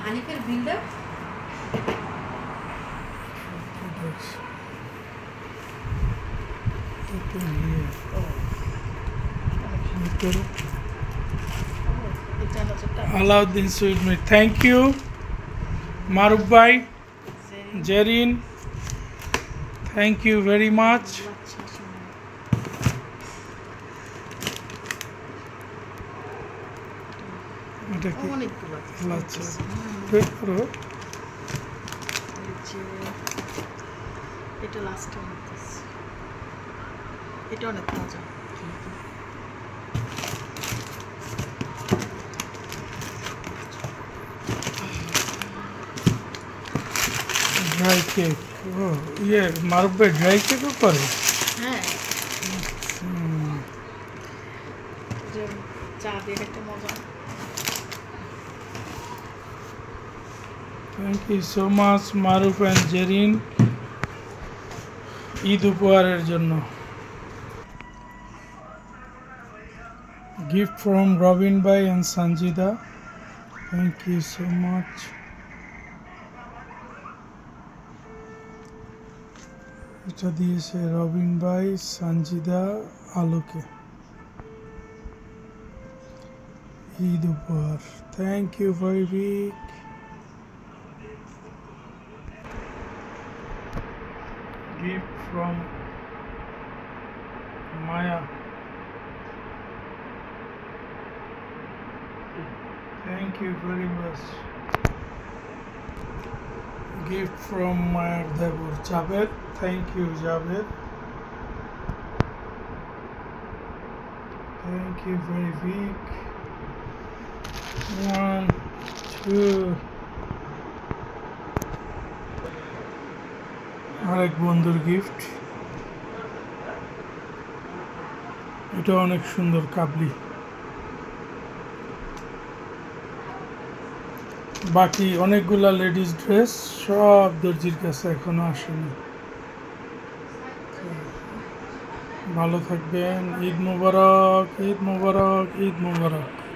আনিফের বিলটা Alauddin Sweet Meat. Thank you, Maruf bhai, Jerin. Thank you very much. এটা কি আচ্ছা ওয়েট করো এটা লাস্ট টাইম এটা অনেক মজা ড্রাই কেক ও ইয়ে মারুফ ভাই ড্রাই কেকও করে হ্যাঁ যে চা দিয়ে একটা মজা thank you so much Maruf and Zerin Eid উপহারের জন্য গিফট ফ্রম রবিন ভাই and Sanjida thank you so much এটা দিয়েছে রবিন ভাই সঞ্জিদা আলোকে ঈদ উপহার thank you very big gift from Maya. Thank you very much. Gift from Maya Devur Javed. Thank you, Javed. Thank you very big. 1, 2. আরেক বন্ধুর গিফট এটা অনেক সুন্দর কাবলি বাকি অনেকগুলা লেডিস ড্রেস সব দর্জির কাছে এখনো আসেনি ভালো থাকবেন ঈদ মোবারক ঈদ মোবারক ঈদ মোবারক